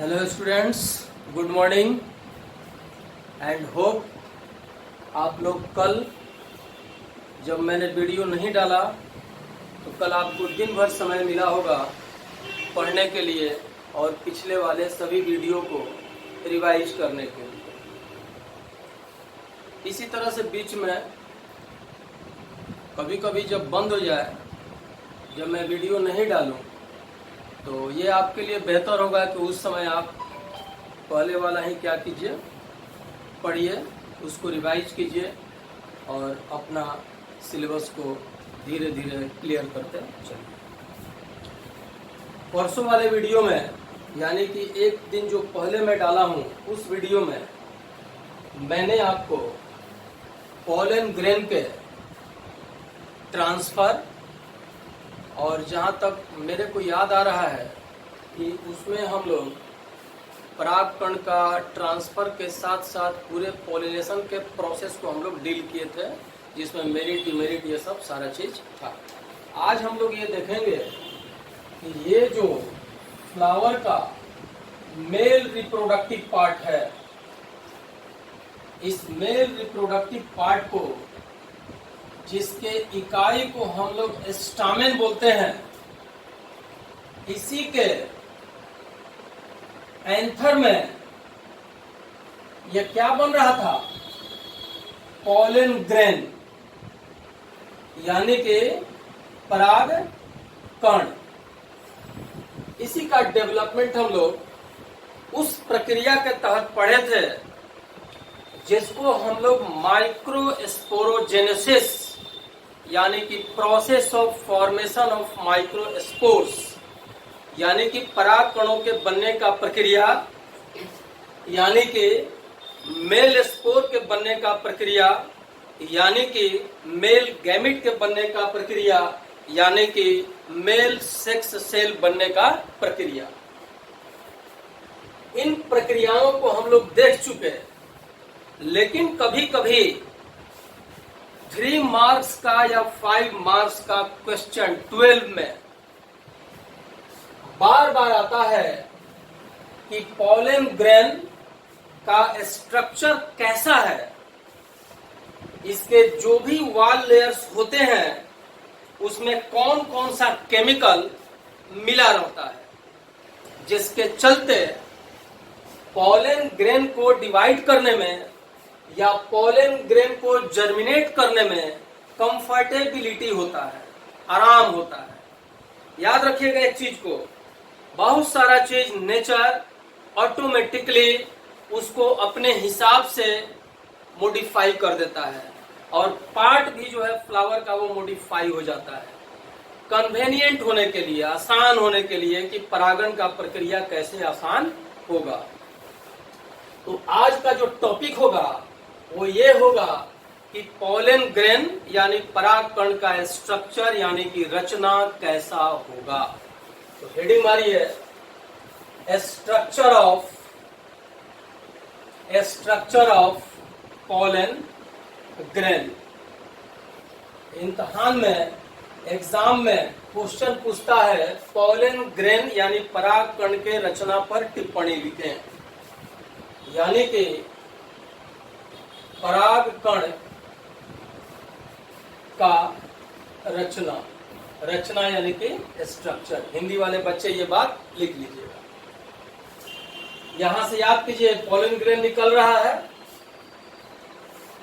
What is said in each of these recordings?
Hello students, good morning and hope आप लोग कल जब मैंने वीडियो नहीं डाला तो कल आपको दिन भर समय मिला होगा पढ़ने के लिए और पिछले वाले सभी वीडियो को रिवाइज करने के लिए। इसी तरह से बीच में कभी कभी जब बंद हो जाए, जब मैं वीडियो नहीं डालूं, तो ये आपके लिए बेहतर होगा कि उस समय आप पहले वाला ही क्या कीजिए, पढ़िए, उसको रिवाइज कीजिए और अपना सिलेबस को धीरे धीरे क्लियर करते चलिए। परसों वाले वीडियो में, यानी कि एक दिन जो पहले मैं डाला हूँ, उस वीडियो में मैंने आपको पॉलन ग्रेन के ट्रांसफर और जहाँ तक मेरे को याद आ रहा है कि उसमें हम लोग परागकण का ट्रांसफर के साथ साथ पूरे पॉलिनेशन के प्रोसेस को हम लोग डील किए थे, जिसमें मेरिट डिमेरिट ये सब सारा चीज था। आज हम लोग ये देखेंगे कि ये जो फ्लावर का मेल रिप्रोडक्टिव पार्ट है, इस मेल रिप्रोडक्टिव पार्ट को, जिसके इकाई को हम लोग स्टामेन बोलते हैं, इसी के एंथर में यह क्या बन रहा था, पॉलन ग्रेन, यानी कि पराग कण। इसी का डेवलपमेंट हम लोग उस प्रक्रिया के तहत पढ़े थे जिसको हम लोग माइक्रोस्पोरोजेनेसिस, यानी कि process of formation of microspores, यानी कि पराग कणों के बनने का प्रक्रिया, यानी कि मेल स्पोर के बनने का प्रक्रिया, यानी कि मेल गैमिट के बनने का प्रक्रिया, यानी कि मेल सेक्स सेल बनने का प्रक्रिया। इन प्रक्रियाओं को हम लोग देख चुके, लेकिन कभी कभी 3 मार्क्स का या 5 मार्क्स का क्वेश्चन 12 में बार बार आता है कि पॉलन ग्रेन का स्ट्रक्चर कैसा है, इसके जो भी वॉल लेयर्स होते हैं उसमें कौन कौन सा केमिकल मिला रहता है, जिसके चलते पॉलन ग्रेन को डिवाइड करने में या पॉलन ग्रेन को जर्मिनेट करने में कंफर्टेबिलिटी होता है, आराम होता है। याद रखिएगा एक चीज को, बहुत सारा चीज नेचर ऑटोमेटिकली उसको अपने हिसाब से मॉडिफाई कर देता है, और पार्ट भी जो है फ्लावर का वो मॉडिफाई हो जाता है कन्वेनिएंट होने के लिए, आसान होने के लिए कि परागण का प्रक्रिया कैसे आसान होगा। तो आज का जो टॉपिक होगा वो ये होगा कि पॉलन ग्रेन यानी परागकण का स्ट्रक्चर यानी कि रचना कैसा होगा। तो हेडिंग मारिए, स्ट्रक्चर ऑफ पॉलन ग्रेन। इम्तिहान में, एग्जाम में क्वेश्चन पूछता है पॉलन ग्रेन यानी परागकण के रचना पर टिप्पणी लिखें, यानी कि परागकण का रचना यानी कि स्ट्रक्चर। हिंदी वाले बच्चे ये बात लिख लीजिएगा। यहां से याद कीजिए, पॉलन ग्रेन निकल रहा है,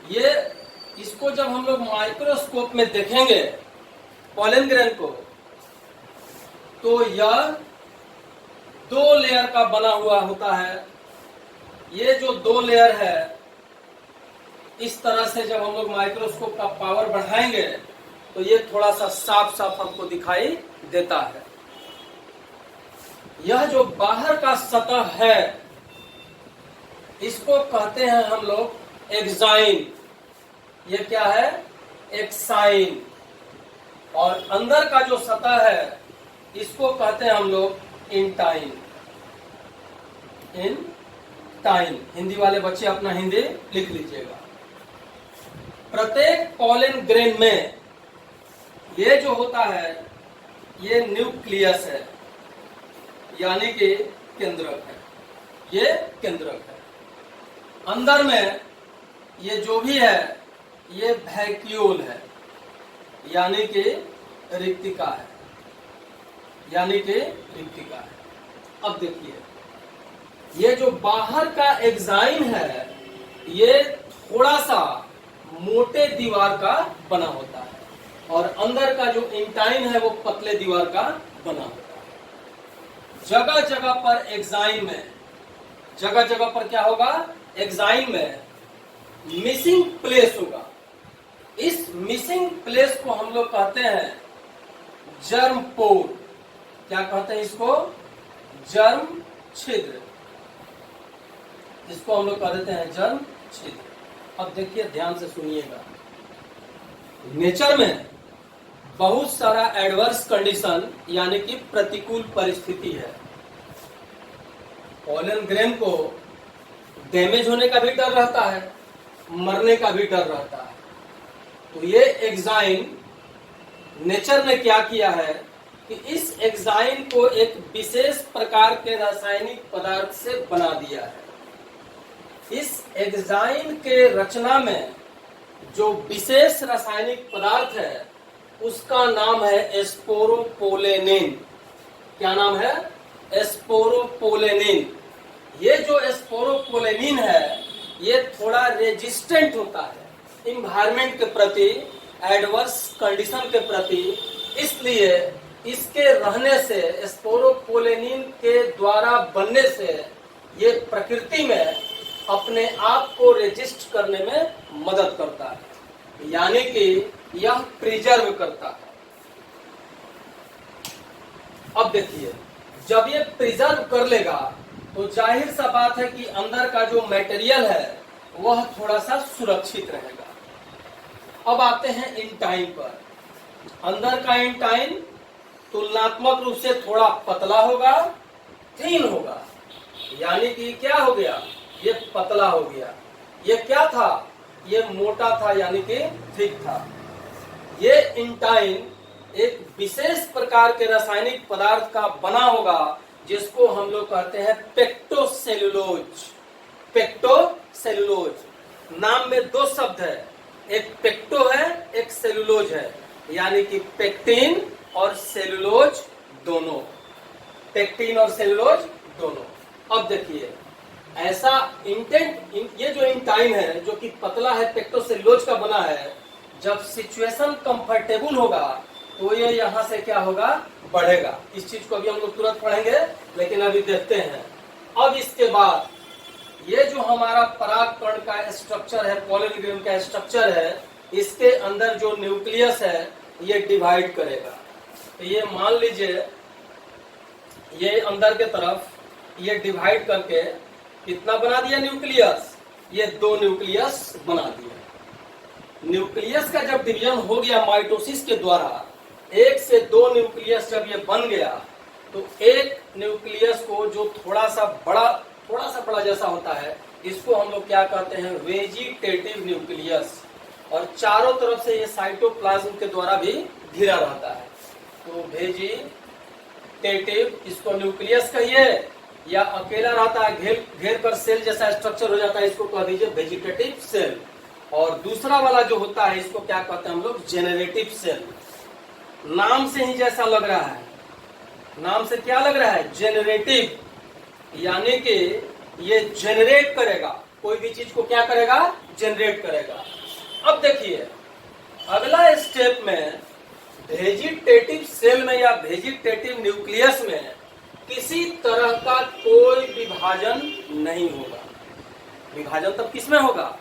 ये इसको जब हम लोग माइक्रोस्कोप में देखेंगे पॉलन ग्रेन को, तो यह 2 लेयर का बना हुआ होता है। ये जो 2 लेयर है, इस तरह से जब हम लोग माइक्रोस्कोप का पावर बढ़ाएंगे तो ये थोड़ा सा साफ साफ हमको दिखाई देता है। यह जो बाहर का सतह है, इसको कहते हैं हम लोग एक्साइन। ये क्या है? एक्साइन। और अंदर का जो सतह है, इसको कहते हैं हम लोग इंटाइन। इंटाइन। हिंदी वाले बच्चे अपना हिंदी लिख लीजिएगा। प्रत्येक पॉलन ग्रेन में ये जो होता है, ये न्यूक्लियस है, यानी कि केंद्रक है। ये केंद्रक है। अंदर में ये जो भी है ये वैक्यूल है, यानी कि रिक्तिका है, यानी कि रिक्तिका है। अब देखिए, ये जो बाहर का एग्जाइम है ये थोड़ा सा मोटे दीवार का बना होता है और अंदर का जो इंटाइन है वो पतले दीवार का बना होता है। जगह जगह पर एग्जाइम में, जगह जगह पर क्या होगा, एग्जाइम में मिसिंग प्लेस होगा। इस मिसिंग प्लेस को हम लोग कहते हैं जर्म पोर। क्या कहते हैं इसको, जर्म छिद्र। इसको हम लोग कह देते हैं जर्म छिद्र। अब देखिए, ध्यान से सुनिएगा, नेचर में बहुत सारा एडवर्स कंडीशन यानी कि प्रतिकूल परिस्थिति है। पॉलन ग्रेन को डैमेज होने का भी डर रहता है, मरने का भी डर रहता है। तो ये एग्जाइम नेचर ने क्या किया है कि इस एग्जाइम को एक विशेष प्रकार के रासायनिक पदार्थ से बना दिया है। इस एग्जाइम के रचना में जो विशेष रासायनिक पदार्थ है उसका नाम है स्पोरोपोलेनिन। क्या नाम है, स्पोरोपोलेनिन। ये जो स्पोरोपोलेनिन है ये थोड़ा रेजिस्टेंट होता है इन्वायरमेंट के प्रति, एडवर्स कंडीशन के प्रति। इसलिए इसके रहने से, स्पोरोपोलेनिन के द्वारा बनने से ये प्रकृति में अपने आप को रेजिस्ट करने में मदद करता है, यानी कि यह प्रिजर्व करता है। अब देखिए, जब ये प्रिजर्व कर लेगा तो जाहिर सा बात है कि अंदर का जो मटेरियल है वह थोड़ा सा सुरक्षित रहेगा। अब आते हैं इंटाइन पर। अंदर का इंटाइन तुलनात्मक रूप से थोड़ा पतला होगा, थीन होगा, यानी कि क्या हो गया, ये पतला हो गया। ये क्या था, ये मोटा था, यानी कि थिक था। ये इंटाइन एक विशेष प्रकार के रासायनिक पदार्थ का बना होगा जिसको हम लोग कहते हैं पेक्टोसेलुलोज। पेक्टोसेलुलोज नाम में दो शब्द है, एक पेक्टो है, एक सेलुलोज है, यानी कि पेक्टिन और सेलुलोज दोनों, पेक्टिन और सेलुलोज दोनों। अब देखिए, ऐसा ये जो इंटाइन है जो कि पतला है, पेक्टोसेलुलोज का बना है, जब सिचुएशन कंफर्टेबल होगा तो ये यहाँ से क्या होगा, बढ़ेगा। इस चीज को अभी हम लोग तुरंत पढ़ेंगे, लेकिन अभी देखते हैं। अब इसके बाद ये जो हमारा परागकण का स्ट्रक्चर है, पॉलन ग्रेन का स्ट्रक्चर है, इसके अंदर जो न्यूक्लियस है ये डिवाइड करेगा। तो ये मान लीजिए, ये अंदर के तरफ ये डिवाइड करके कितना बना दिया न्यूक्लियस, ये दो न्यूक्लियस बना दिया। न्यूक्लियस का जब डिवीजन हो गया माइटोसिस के द्वारा, एक से दो न्यूक्लियस जब ये बन गया तो एक न्यूक्लियस को जो थोड़ा सा बड़ा जैसा होता है, इसको हम लोग क्या कहते हैं, वेजिटेटिव न्यूक्लियस। और चारों तरफ से ये साइटोप्लाज्म के द्वारा भी घिरा रहता है। तो वेजिटेटिव, इसको न्यूक्लियस कहिए, या अकेला रहता है घेर कर सेल जैसा स्ट्रक्चर हो जाता है, इसको कह दीजिए वेजिटेटिव सेल। और दूसरा वाला जो होता है इसको क्या कहते हैं हम लोग, जेनरेटिव सेल। नाम से ही जैसा लग रहा है, नाम से क्या लग रहा है, जेनरेटिव, यानी कि ये जेनरेट करेगा, कोई भी चीज को क्या करेगा, जेनरेट करेगा। अब देखिए, अगला स्टेप में वेजिटेटिव सेल में या वेजिटेटिव न्यूक्लियस में किसी तरह का कोई विभाजन नहीं होगा। विभाजन तब किसमें होगा,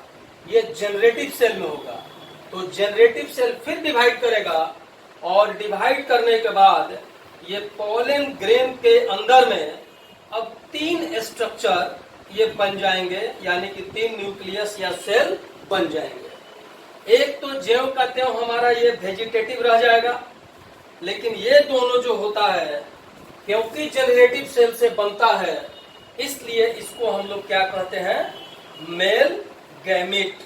ये जेनरेटिव सेल में होगा। तो जेनरेटिव सेल फिर डिवाइड करेगा, और डिवाइड करने के बाद ये पॉलन ग्रेन के अंदर में अब तीन स्ट्रक्चर ये बन जाएंगे, यानी कि तीन न्यूक्लियस या सेल बन जाएंगे। एक तो ज्यों का त्यों हमारा ये वेजिटेटिव रह जाएगा, लेकिन ये दोनों जो होता है, क्योंकि जेनरेटिव सेल से बनता है, इसलिए इसको हम लोग क्या कहते हैं, मेल गैमेट।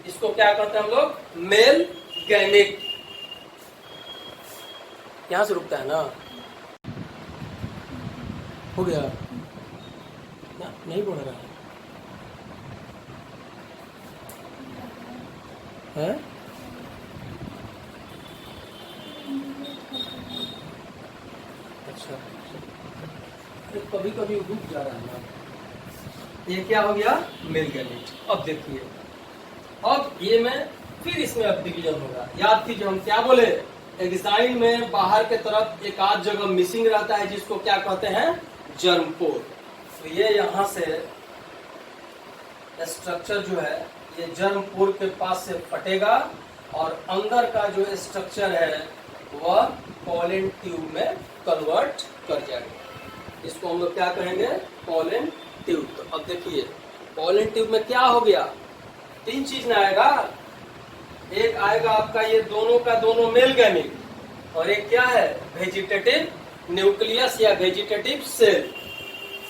इसको क्या कहते हैं हम लोग, मेल गैमेट। यहां से रुकता है ना, हो गया। नहीं बढ़ रहा है? अच्छा, कभी कभी रुक जा रहा है ना। ये क्या हो गया? Male gamete. अब देखिए, अब ये में फिर इसमें अब डिवीजन होगा। याद कीजिए हम क्या बोले, एग्जाइन में बाहर के तरफ एक आध जगह मिसिंग रहता है जिसको क्या कहते हैं? जर्म पोर। तो ये यहाँ से स्ट्रक्चर जो है ये जर्म पोर के पास से फटेगा और अंदर का जो स्ट्रक्चर है वह पॉलन ट्यूब में कन्वर्ट कर जाएगा। इसको हम लोग क्या कहेंगे? Pollen tube. तो अब देखिए पॉलन ट्यूब में क्या हो गया? तीन चीज ना आएगा। एक आएगा आपका ये दोनों का दोनों मेल गैमेट, और एक क्या है? वेजिटेटिव न्यूक्लियस या वेजिटेटिव सेल।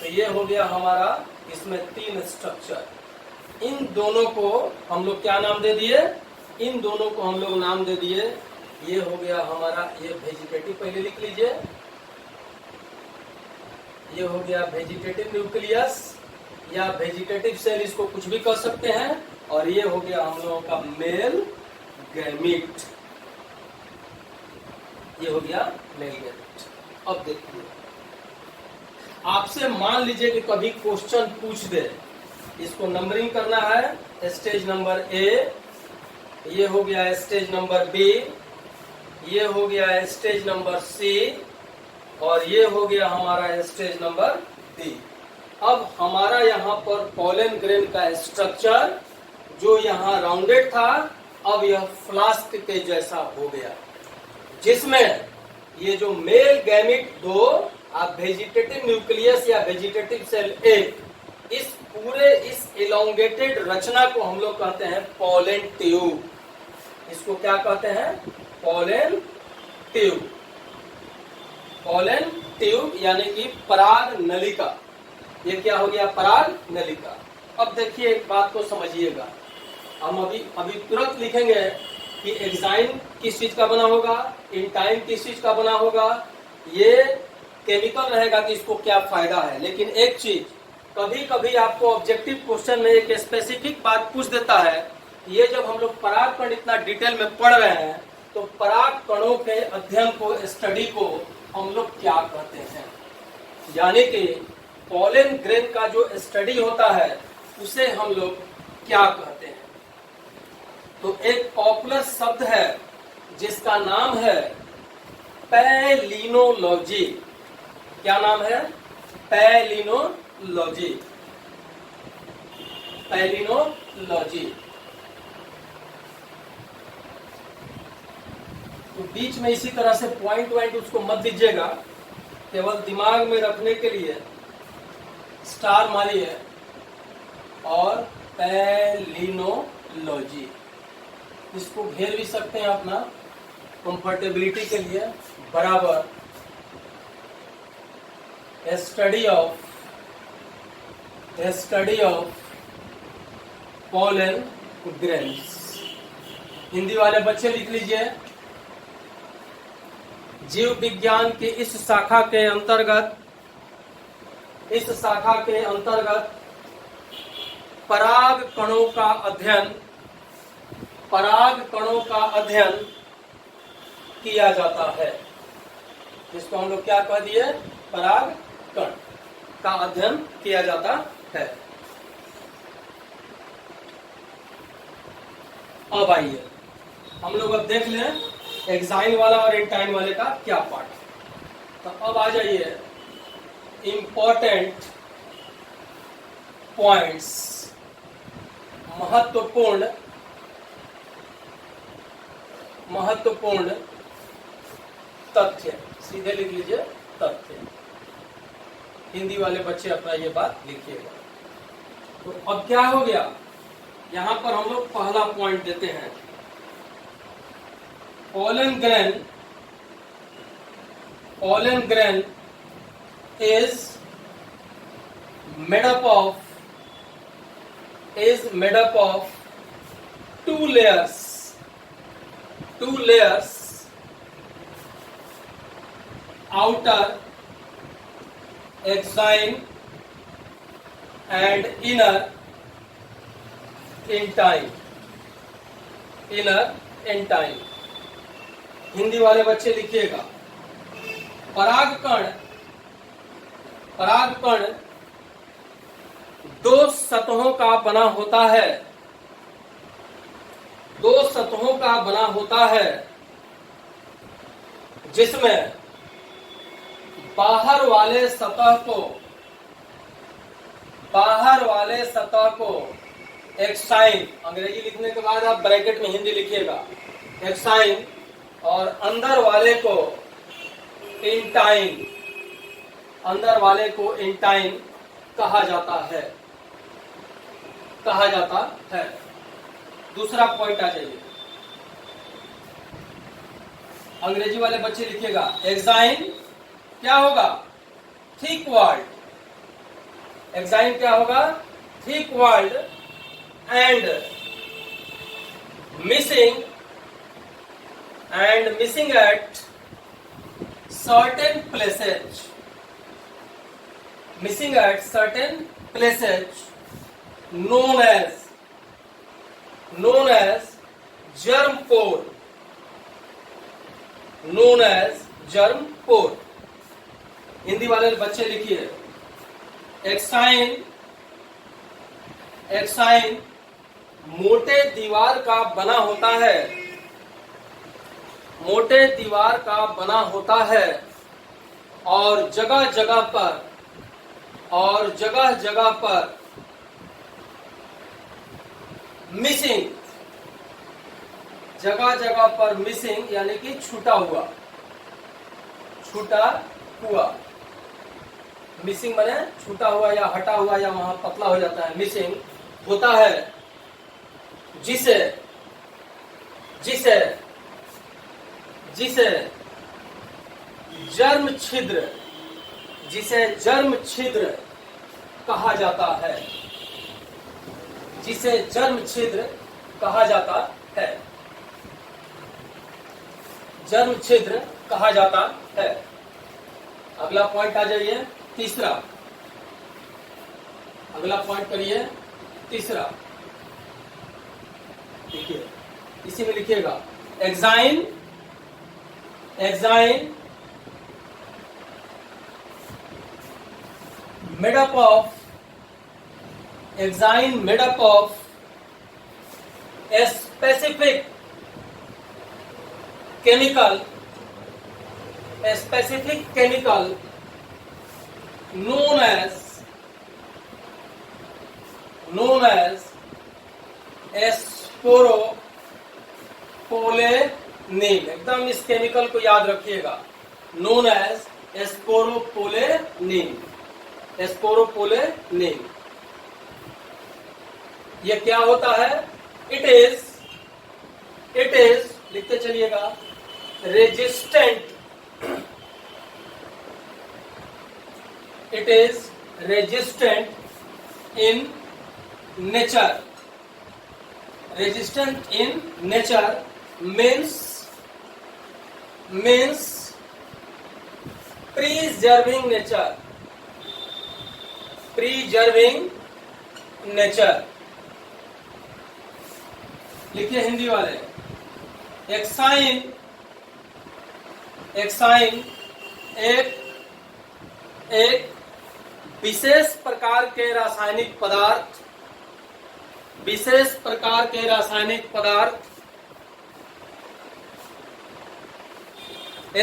तो ये हो गया हमारा, इसमें तीन स्ट्रक्चर। इन दोनों को हम लोग क्या नाम दे दिए? इन दोनों को हम लोग नाम दे दिए, ये हो गया हमारा ये वेजिटेटिव, पहले लिख लीजिए, ये हो गया वेजिटेटिव न्यूक्लियस या वेजिटेटिव सेल, इसको कुछ भी कर सकते हैं। और ये हो गया हम लोगों का मेल गैमेट, ये हो गया मेल गैमेट। अब देखिए, आपसे मान लीजिए कि कभी क्वेश्चन पूछ दे, इसको नंबरिंग करना है। स्टेज नंबर ए, ये हो गया स्टेज नंबर बी, ये हो गया स्टेज नंबर सी, और ये हो गया हमारा स्टेज नंबर डी। अब हमारा यहाँ पर पॉलन ग्रेन का स्ट्रक्चर जो यहाँ राउंडेड था, अब यह फ्लास्क के जैसा हो गया, जिसमें ये जो मेल गैमेट दो और वेजिटेटिव न्यूक्लियस या वेजिटेटिव सेल एक, इस पूरे इस इलोंगेटेड रचना को हम लोग कहते हैं पॉलन ट्यूब। इसको क्या कहते हैं? Pollen tube. पॉलन ट्यूब यानी कि पराग नलिका। ये क्या हो गया? पराग नलिका। अब देखिए एक बात को समझिएगा, हम अभी तुरंत लिखेंगे कि एग्जाइन किस चीज का बना होगा, इंटाइन किस चीज का बना होगा, ये केमिकल रहेगा कि इसको क्या फायदा है। लेकिन एक चीज, कभी कभी आपको ऑब्जेक्टिव क्वेश्चन में एक स्पेसिफिक बात पूछ देता है। ये जब हम लोग पराग कण इतना डिटेल में पढ़ रहे हैं, तो पराग कणों के अध्ययन को, स्टडी को हम लोग क्या कहते हैं? यानी कि पॉलन ग्रेन का जो स्टडी होता है उसे हम लोग क्या कहते हैं? तो एक पॉपुलर शब्द है जिसका नाम है पैलिनोलॉजी। क्या नाम है? पैलिनोलॉजी। पैलिनोलॉजी। तो बीच में इसी तरह से पॉइंट उसको मत दीजिएगा, केवल दिमाग में रखने के लिए स्टार मारिए और पैलिनोलॉजी। इसको घेर भी सकते हैं अपना कंफर्टेबिलिटी के लिए, बराबर study of pollen grains. Hindi वाले बच्चे लिख लीजिए, जीव विज्ञान की इस शाखा के अंतर्गत पराग कणों का अध्ययन किया जाता है। जिसको हम लोग क्या कह दिए? पराग कण का अध्ययन किया जाता है। अब आइए हम लोग अब देख लें एग्जाइन वाला और इंटाइन वाले का क्या पार्ट। तो अब आ जाइए इंपॉर्टेंट पॉइंट्स, महत्वपूर्ण तथ्य। सीधे लिख लीजिए तथ्य। हिंदी वाले बच्चे अपना ये बात लिखिएगा। तो अब क्या हो गया, यहां पर हम लोग पहला पॉइंट देते हैं, pollen grain is made up of two layers, outer exine and inner intine. Inner intine. Hindi वाले बच्चे लिखिएगा, परागकण दो सतहों का बना होता है, दो सतहों का बना होता है, जिसमें बाहर वाले सतह को एक्साइन, अंग्रेजी लिखने के बाद आप ब्रैकेट में हिंदी लिखिएगा, एक्साइन, और अंदर वाले को इंटाइन कहा जाता है। दूसरा पॉइंट आ जाइए, अंग्रेजी वाले बच्चे लिखिएगा, एक्साइन क्या होगा? Thick walled. एक्साइन क्या होगा? Thick walled and missing at certain places, known as germ pore, Hindi वाले बच्चे लिखिए, एक्साइन मोटे दीवार का बना होता है, और जगह जगह पर मिसिंग, यानी कि छूटा हुआ, मिसिंग माने छूटा हुआ या हटा हुआ या वहां पतला हो जाता है, मिसिंग होता है, जिसे जर्म छिद्र कहा जाता है, जर्म छिद्र कहा जाता है। अगला पॉइंट आ जाइए, तीसरा, अगला पॉइंट करिए, तीसरा देखिए, इसी में लिखिएगा, exine made up of a specific chemical known as sporopollenin. एकदम इस केमिकल को याद रखिएगा, known as स्पोरोपोलेनिन। ये क्या होता है? इट इज लिखते चलिएगा, resistant in nature. Resistant in nature means preserving nature। लिखिए हिंदी वाले, एक्साइन एक विशेष प्रकार के रासायनिक पदार्थ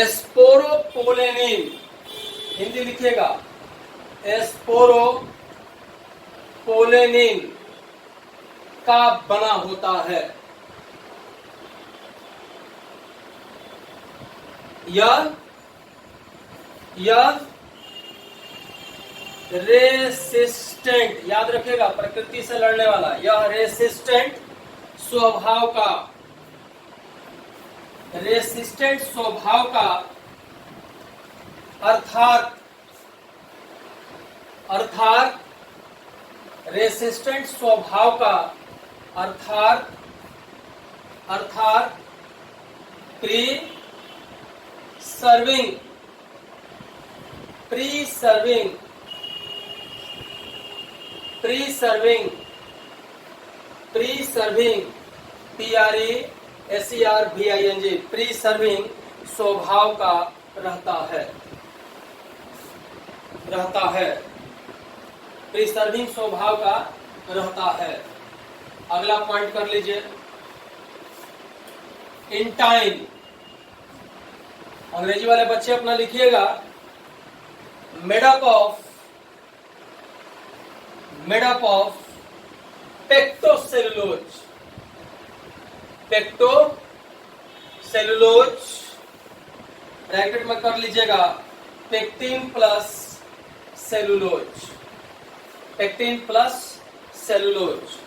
स्पोरोपोलेनिन, हिंदी लिखिएगा, स्पोरोपोलेनिन का बना होता है। यह रेसिस्टेंट, याद रखिएगा, प्रकृति से लड़ने वाला, यह रेसिस्टेंट स्वभाव का अर्थात रेसिस्टेंट स्वभाव का अर्थात pre serving PRESERVING pre serving स्वभाव का रहता है प्री सर्विंग स्वभाव का रहता है। अगला पॉइंट कर लीजिए, इन टाइम। अंग्रेजी वाले बच्चे अपना लिखिएगा, मेड अप ऑफ पेक्टोसेलुलोज, ब्रैकेट में कर लीजिएगा पेक्टिन प्लस सेलुलोज।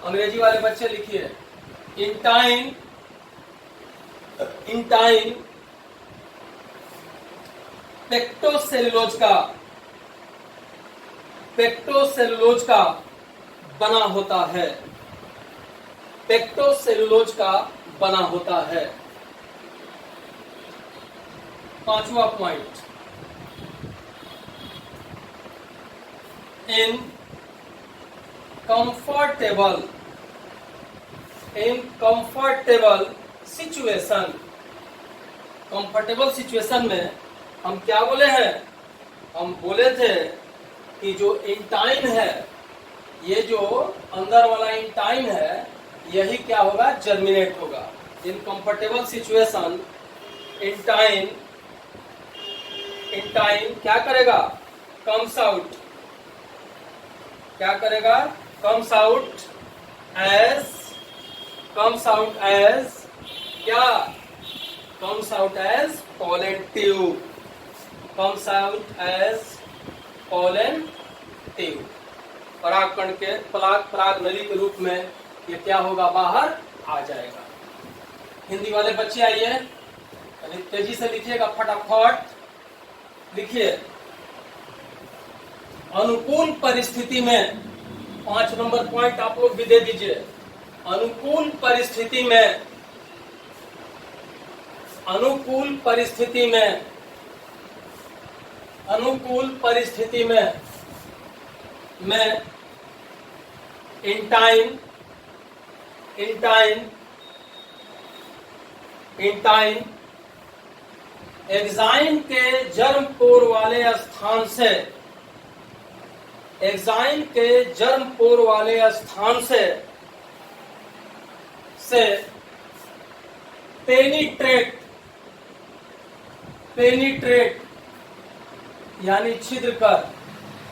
अंग्रेजी वाले बच्चे लिखिए, इन टाइम पेक्टोसेलुलोज का बना होता है। पांचवा पॉइंट, इन कंफर्टेबल सिचुएशन में हम क्या बोले हैं? हम बोले थे कि जो इंटाइन है, ये जो अंदर वाला इंटाइन है, यही क्या होगा? जर्मिनेट होगा। इन कंफर्टेबल सिचुएशन इंटाइन क्या करेगा? Comes out as pollen tube. परागकण के पराग नली के रूप में ये क्या होगा? बाहर आ जाएगा। हिंदी वाले बच्चे आइए, अभी तेजी से लिखिएगा, फटाफट लिखिए। अनुकूल परिस्थिति में 5 नंबर पॉइंट आप लोग भी दे दीजिए। अनुकूल परिस्थिति में इंटाइन एग्जाइम के जर्म पोर वाले स्थान से पेनिट्रेट यानी छिद्र कर,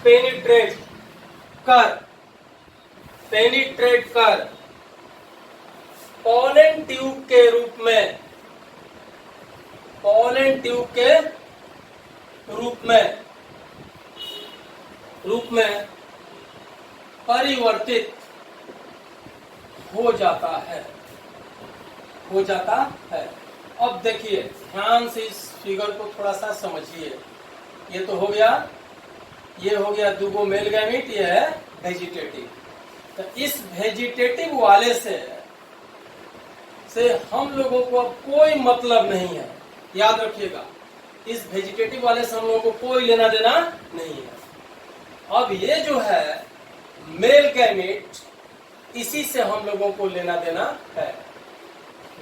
पेनिट्रेट कर पोलन ट्यूब के रूप में परिवर्तित हो जाता है। अब देखिए, ध्यान से इस फिगर को थोड़ा सा समझिए। ये तो हो गया, ये हो गया दूगो मेल गैमीट, ये है वेजिटेटिव। तो इस वेजिटेटिव वाले से हम लोगों को अब कोई मतलब नहीं है। याद रखिएगा, इस वेजिटेटिव वाले से हम लोगों को कोई लेना देना नहीं है। अब ये जो है मेल गैमीट, इसी से हम लोगों को लेना देना है,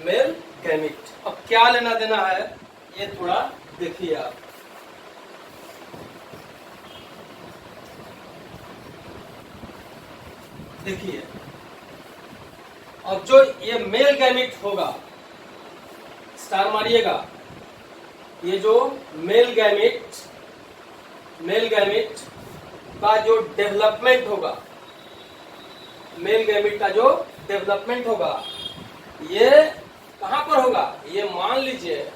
मेल गैमीट। अब क्या लेना देना है, ये थोड़ा देखिए आप। देखिए, अब जो ये मेल गैमीट होगा, स्टार मारिएगा, ये जो मेल गैमीट का जो डेवलपमेंट होगा, ये कहां पर होगा? ये मान लीजिए,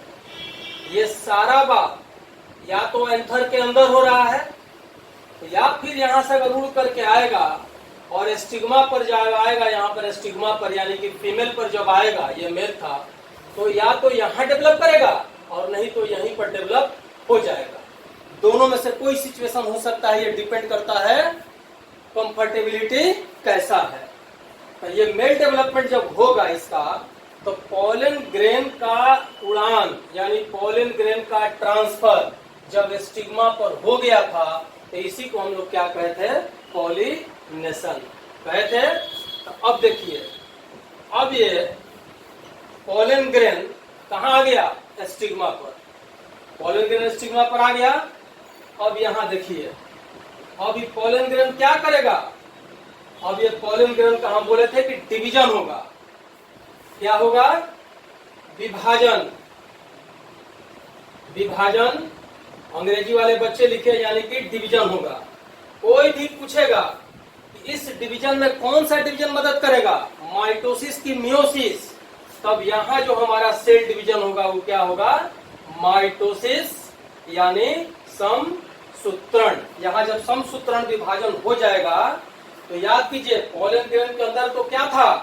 ये सारा बात या तो एंथर के अंदर हो रहा है, या फिर यहां से अगर उड़ करके आएगा और स्टिग्मा पर जब आएगा, यहाँ पर स्टिग्मा पर यानी कि फीमेल पर जब आएगा, ये मेल था, तो या तो यहाँ डेवलप करेगा और नहीं तो यहीं पर डेवलप हो जाएगा। दोनों में से कोई सिचुएशन हो सकता है। ये डिपेंड करता है कंफर्टेबिलिटी कैसा है। तो ये मेल डेवलपमेंट जब होगा इसका, तो पोलन ग्रेन का उड़ान यानी पोलन ग्रेन का ट्रांसफर जब स्टिग्मा पर हो गया था, तो इसी को हम लोग क्या कहे थे, पॉलिनेशन कहे थे। तो अब देखिए, अब ये पोलन ग्रेन कहाँ आ गया, स्टिग्मा पर, पोलन ग्रेन स्टिग्मा पर आ गया। अब यहाँ देखिए, अब ये पोलन ग्रेन क्या करेगा, अब ये पोलन ग्रेन का हम बोले थे कि डिवीजन होगा, क्या होगा, विभाजन। विभाजन अंग्रेजी वाले बच्चे लिखे यानी कि डिवीजन होगा। कोई भी पूछेगा कि इस डिवीजन में कौन सा डिवीजन मदद करेगा, माइटोसिस की मियोसिस, तब यहाँ जो हमारा सेल डिवीजन होगा वो क्या होगा, माइटोसिस यानी समसूत्रण। यहाँ जब समसूत्रण विभाजन हो जाएगा तो याद कीजिए पोलन ग्रेन के अंदर तो क्या था,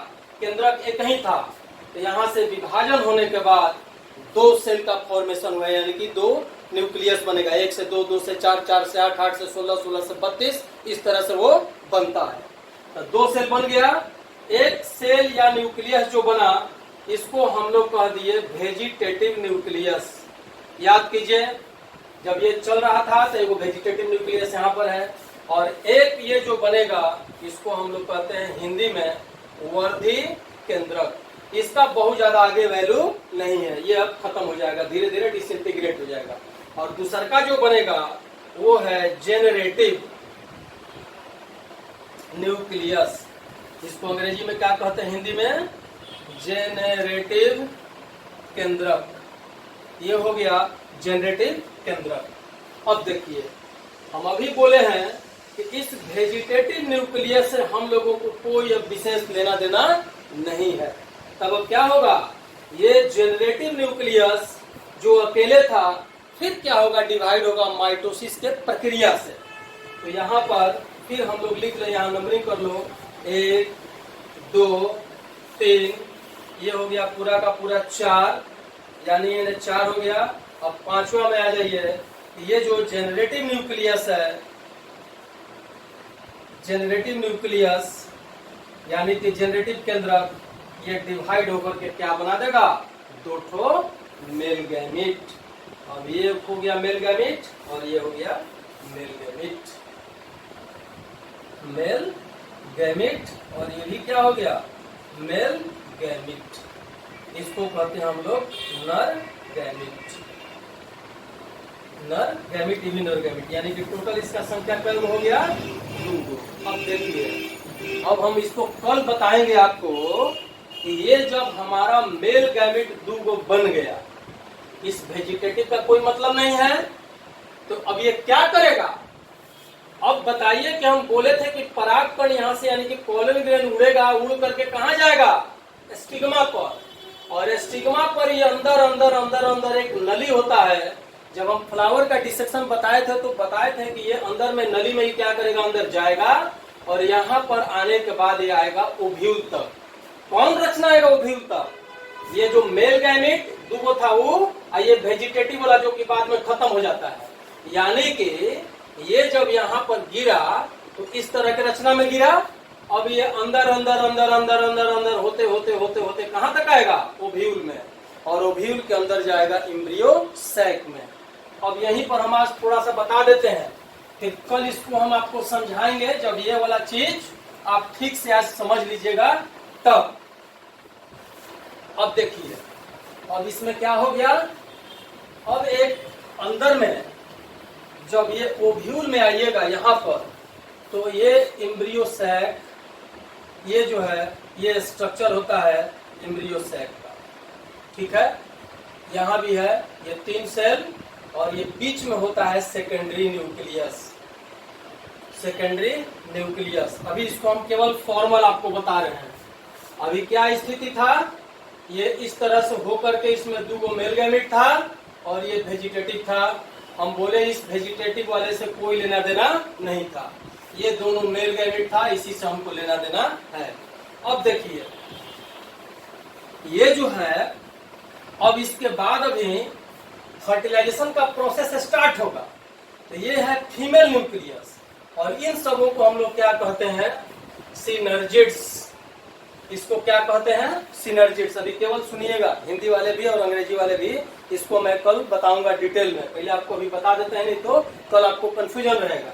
केंद्रक एक ही था, तो यहाँ से विभाजन होने के बाद दो सेल का फॉर्मेशन हुआ, यानी कि दो न्यूक्लियस बनेगा, 1 से 2, 2 से 4, 4 से 8, 8 से 16, 16 से 32, इस तरह से वो बनता है। तो दो सेल बन गया। एक सेल या न्यूक्लियस जो बना इसको हम लोग कह दिए वेजिटेटिव न्यूक्लियस। याद कीजिए, जब ये चल रहा था तो एगो वेजिटेटिव न्यूक्लियस यहाँ पर है, और एक ये जो बनेगा इसको हम लोग कहते हैं हिंदी में वर्धी केंद्रक। इसका बहुत ज्यादा आगे वैल्यू नहीं है, ये अब खत्म हो जाएगा, धीरे धीरे डिसइंटीग्रेट हो जाएगा। और दूसरा का जो बनेगा वो है जेनरेटिव न्यूक्लियस। इसको अंग्रेजी में क्या कहते हैं, हिंदी में जेनरेटिव केंद्रक। ये हो गया जेनरेटिव केंद्रक। अब देखिए, हम अभी बोले हैं कि इस वेजिटेटिव न्यूक्लियस से हम लोगों को कोई अब विशेष लेना देना नहीं है। तब अब क्या होगा, ये जेनरेटिव न्यूक्लियस जो अकेले था फिर क्या होगा, डिवाइड होगा माइटोसिस के प्रक्रिया से। तो यहाँ पर फिर हम लोग लिख ले, यहाँ नंबरिंग कर लो, 1 2 3, ये हो गया पूरा का पूरा 4, यानी ये 4 हो गया। अब पांचवा में आ जाइए, ये जो जेनरेटिव न्यूक्लियस है, जेनरेटिव न्यूक्लियस यानी कि जेनरेटिव केंद्रक, ये डिवाइड होकर के क्या बना देगा, 2 ठो मेल गैमीट। अब ये हो गया मेल गैमीट और ये हो गया मेल गैमीट, मेल गैमीट, और ये भी क्या हो गया, मेल गैमीट। इसको कहते हैं हम लोग नर गैमीट, नर गैमीट, इवी नर गैमीट, यानी कि टोटल इसका संख्या क्रम हो गया 2। अब देखिए, अब हम इसको कल बताएंगे आपको कि ये जब हमारा मेल गैमीट 2 बन गया, इस वेजिटेटिव का कोई मतलब नहीं है, तो अब ये क्या करेगा। अब बताइए कि हम बोले थे कि परागकण यहाँ से यानी कि पोलन ग्रेन उड़ेगा, उड़ करके कहाँ जाएगा, स्टिग्मा पर, और स्टिग्मा पर ये अंदर अंदर अंदर अंदर एक नली होता है। जब हम फ्लावर का डिसेक्शन बताए थे तो बताए थे कि ये अंदर में नली में ही क्या करेगा, अंदर जाएगा, और यहाँ पर आने के बाद ये आएगा ओव्यूल तक। कौन रचना आएगा ओव्यूल तक, ये जो मेल गैमीट 2 था वो, और ये वेजिटेटिव वाला जो कि बाद में खत्म हो जाता है। यानी कि ये जब यहाँ पर गिरा तो इस तरह के रचना में गिरा। अब ये अंदर अंदर अंदर अंदर अंदर अंदर होते होते होते होते कहाँ तक आएगा, ओव्यूल में, और ओव्यूल के अंदर जाएगा एम्ब्रियो सैक में। अब यहीं पर हम आज थोड़ा सा बता देते हैं, फिर कल इसको हम आपको समझाएंगे जब ये वाला चीज आप ठीक से आज समझ लीजिएगा तब। अब देखिए, अब इसमें क्या हो गया, अब एक अंदर में जब ये ओव्यूल में आइएगा यहाँ पर, तो ये एम्ब्रियो सैक, ये जो है ये स्ट्रक्चर होता है एम्ब्रियो सैक का, ठीक है। यहाँ भी है ये 3 सेल, और ये बीच में होता है सेकेंडरी न्यूक्लियस, सेकेंडरी न्यूक्लियस। अभी इसको हम केवल फॉर्मल आपको बता रहे हैं। अभी क्या स्थिति था, ये इस तरह से होकर के इसमें 2 मेल गैमीट था और ये वेजिटेटिव था। हम बोले इस वेजिटेटिव वाले से कोई लेना देना नहीं था, ये दोनों मेल गैमीट था, इसी से हमको लेना देना है। अब देखिए, ये जो है, अब इसके बाद अभी फर्टिलाइजेशन का प्रोसेस स्टार्ट होगा। तो ये है फीमेल न्यूक्लियस, और इन सबों को हम लोग क्या कहते हैं, सिनर्जिड्स। इसको क्या कहते हैं, सिनर्जिड्स। अभी केवल सुनिएगा, हिंदी वाले भी और अंग्रेजी वाले भी, इसको मैं कल बताऊंगा डिटेल में। पहले आपको अभी बता देते हैं, नहीं तो कल आपको कंफ्यूजन रहेगा।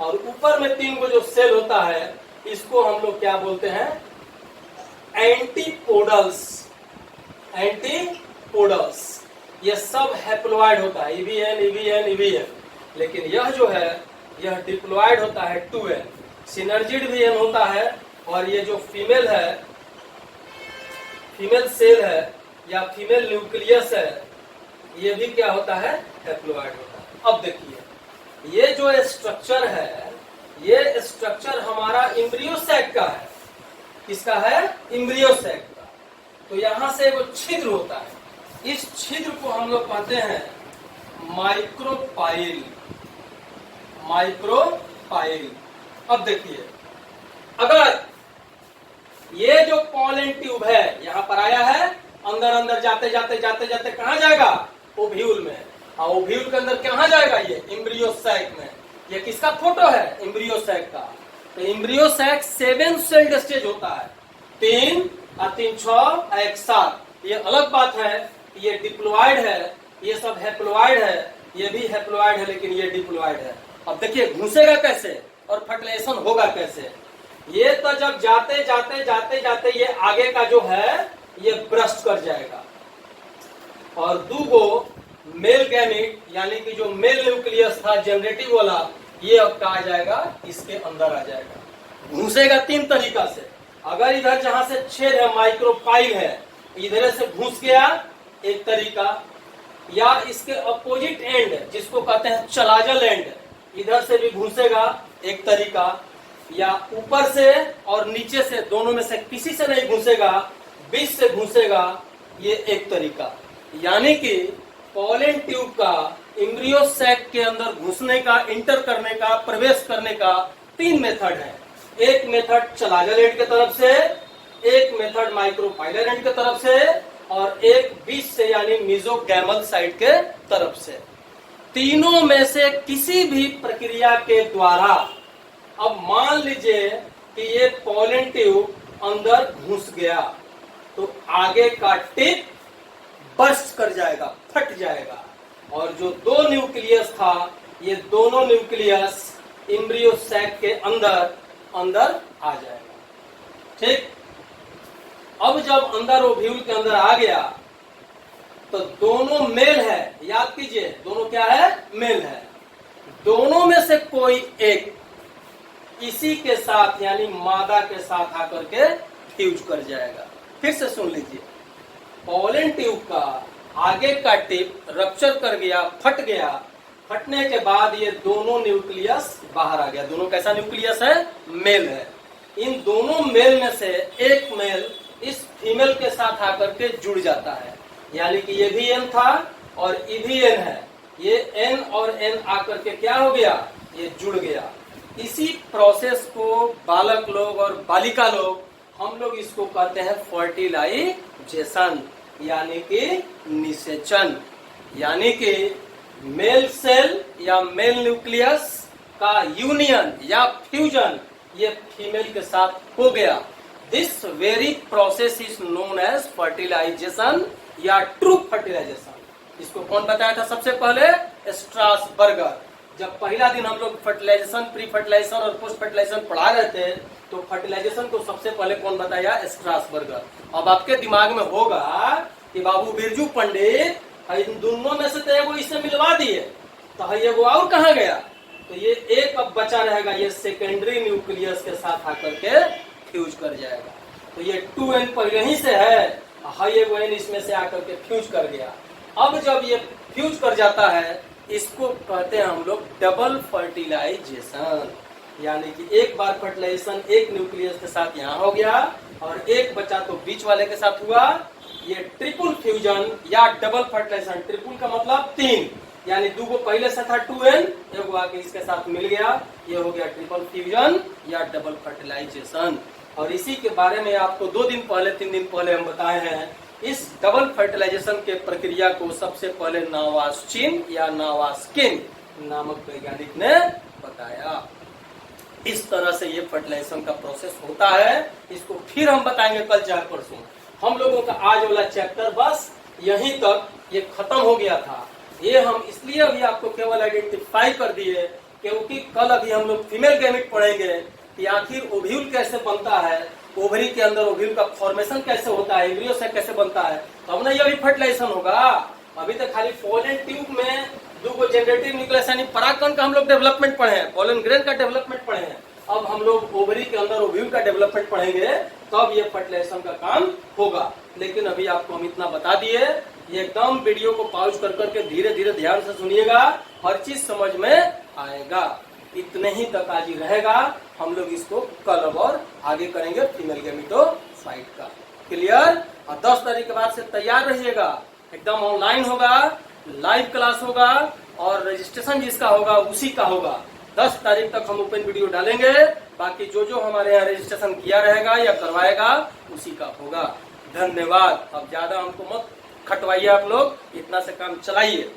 और ऊपर में 3 को जो सेल होता है इसको हम लोग क्या बोलते हैं, एंटीपोडल्स। एंटीपोडल्स ये सब हैप्लोइड होता है, EVN EVN EVN, लेकिन यह जो है यह डिप्लॉयड होता है 2N। सिनर्जिड भी N होता है, और ये जो फीमेल है, फीमेल सेल है या फीमेल न्यूक्लियस है, ये भी क्या होता है, हैप्लोइड होता है। अब देखिए ये जो स्ट्रक्चर है, ये स्ट्रक्चर हमारा एम्ब्रियो सैक का है। किसका है, एम्ब्रियो सैक का। तो यहां से वो छिद्र होता है, इस छिद्र को हम लोग कहते हैं माइक्रोपाइल। माइक्रोपाइल। अब देखिए अगर ये जो पॉलन ट्यूब है यहां पर आया है, अंदर अंदर जाते जाते जाते जाते कहां जाएगा, ओव्यूल में। हाँ, ओव्यूल के अंदर कहां जाएगा, ये एम्ब्रियो सैक में। ये किसका फोटो है, एम्ब्रियो सैक का। तो एम्ब्रियो सैक 7 सेल्ड स्टेज होता है, 3 और 3 6 1 7। ये अलग बात है, ये डिप्लॉयड है, ये सब हैप्लोइड है, ये भी हैप्लोइड है लेकिन ये डिप्लॉयड है। अब देखिए घुसेगा कैसे और फर्टिलाइजेशन होगा कैसे। ये तो जब जाते जाते जाते जाते ये आगे का जो है ये ब्रस्ट कर जाएगा, और 2 गो मेल गैमेट यानी कि जो मेल न्यूक्लियस था जनरेटिव वाला, ये अब आ जाएगा, इसके अंदर आ जाएगा। घुसेगा 3 तरीका से। अगर इधर जहां से छेद है, माइक्रोपाइल है, इधर से घुस गया एक तरीका, या इसके अपोजिट एंड जिसको कहते हैं चलाजल एंड, इधर से भी घुसेगा एक तरीका, या ऊपर से और नीचे से दोनों में से किसी से नहीं घुसेगा, बीच से घुसेगा, ये एक तरीका। यानी कि पॉलन ट्यूब का एम्ब्रियो सैक के अंदर घुसने का, इंटर करने का, प्रवेश करने का 3 मेथड है। एक मेथड चलाजल एंड के तरफ से, एक मेथड माइक्रोपाइलर एंड के तरफ से, और एक बीच से यानी मीजोगैमल साइड के तरफ से। तीनों में से किसी भी प्रक्रिया के द्वारा, अब मान लीजिए कि ये पॉलन ट्यूब अंदर घुस गया, तो आगे का टिप बर्स्ट कर जाएगा, फट जाएगा, और जो 2 न्यूक्लियस था, ये दोनों न्यूक्लियस एम्ब्रियो सैक के अंदर अंदर आ जाएगा। ठीक। अब जब अंदर ओव्यूल के अंदर आ गया तो दोनों मेल है, याद कीजिए दोनों क्या है, मेल है। दोनों में से कोई एक इसी के साथ यानी मादा के साथ आकर के फ्यूज कर जाएगा। फिर से सुन लीजिए, पॉलन ट्यूब का आगे का टिप रप्चर कर गया, फट गया, फटने के बाद ये दोनों न्यूक्लियस बाहर आ गया। दोनों कैसा न्यूक्लियस है, मेल है। इन दोनों मेल में से एक मेल इस फीमेल के साथ आकर के जुड़ जाता है, यानी कि ये भी एन था और ये भी एन है, ये एन और एन आकर के क्या हो गया, ये जुड़ गया। इसी प्रोसेस को बालक लोग और बालिका लोग, हम लोग इसको कहते हैं फर्टिलाइजेशन, यानी कि निषेचन। यानी कि मेल सेल या मेल न्यूक्लियस का यूनियन या फ्यूजन ये फीमेल के साथ हो गया। This very process is known as fertilization या ट्रू फर्टिलाइजेशन। इसको कौन बताया था सबसे पहले, स्ट्रासबर्गर। जब पहला दिन हम लोग फर्टिलाइजेशन, प्री फर्टिलाइजेशन और पोस्ट फर्टिलाइजेशन पढ़ा रहे थे, तो फर्टिलाइजेशन को सबसे पहले कौन बताया, स्ट्रासबर्गर। अब आपके दिमाग में होगा कि बाबू बिरजू पंडित इन दोनों में से तो एगो इससे मिलवा दिए, तो एगो और कहाँ गया, तो ये एक अब बचा रहेगा, ये सेकेंडरी न्यूक्लियस के साथ आकर के फ्यूज कर जाएगा। तो ये 2N पहले ही से है, एगो N इसमें से आकर के फ्यूज कर गया। अब जब ये फ्यूज कर जाता है, इसको कहते हैं हम लोग डबल फर्टिलाइजेशन। यानी कि एक बार फर्टिलाइजेशन एक न्यूक्लियस के साथ यहाँ हो गया और एक बचा तो बीच वाले के साथ हुआ, ये ट्रिपल फ्यूजन या डबल फर्टिलाइजेशन। ट्रिपल का मतलब 3, यानी 2 को पहले से था 2N, एगो आके इसके साथ मिल गया, ये हो गया ट्रिपल फ्यूजन या डबल फर्टिलाइजेशन। और इसी के बारे में आपको 2 दिन पहले 3 दिन पहले हम बताए हैं। इस डबल फर्टिलाइजेशन के प्रक्रिया को सबसे पहले नावास्चिन या नावास्किन नामक वैज्ञानिक ने बताया। इस तरह से ये फर्टिलाइजेशन का प्रोसेस होता है। इसको फिर हम बताएंगे कल 4 परसों। हम लोगों का आज वाला चैप्टर बस यहीं तक ये खत्म हो गया था। ये हम इसलिए अभी आपको केवल आइडेंटिफाई कर दिए क्योंकि कल अभी हम लोग फीमेल गैमेट पढ़ेंगे कि आखिर ओव्यूल कैसे बनता है, ओवरी के अंदर ओव्यूल का फॉर्मेशन कैसे होता है, एम्ब्रियो से कैसे बनता है, तब ना ये भी फर्टिलाइजेशन होगा। अभी तक खाली पोलन ट्यूब में दो जनरेटिव न्यूक्लियस यानी परागकण का हम लोग डेवलपमेंट पढ़े हैं, पोलन ग्रेन का डेवलपमेंट पढ़े हैं। अब हम लोग ओवरी के अंदर ओव्यूल का डेवलपमेंट पढ़ेंगे, तब ये फर्टिलाइजेशन का काम होगा। लेकिन अभी आपको हम इतना बता दिए, ये एकदम वीडियो को पॉज कर करके धीरे धीरे ध्यान से सुनिएगा, हर चीज समझ में आएगा। इतने ही तक आज ही रहेगा, हम लोग इसको कल और आगे करेंगे फीमेल गैमेटोफाइट का। क्लियर? और 10 तारीख के बाद से तैयार रहिएगा, एकदम ऑनलाइन होगा, लाइव क्लास होगा और रजिस्ट्रेशन जिसका होगा उसी का होगा। 10 तारीख तक हम ओपन वीडियो डालेंगे, बाकी जो जो हमारे यहाँ रजिस्ट्रेशन किया रहेगा या करवाएगा उसी का होगा। धन्यवाद। अब ज्यादा हमको मत खटवाइए, आप लोग इतना से काम चलाइए।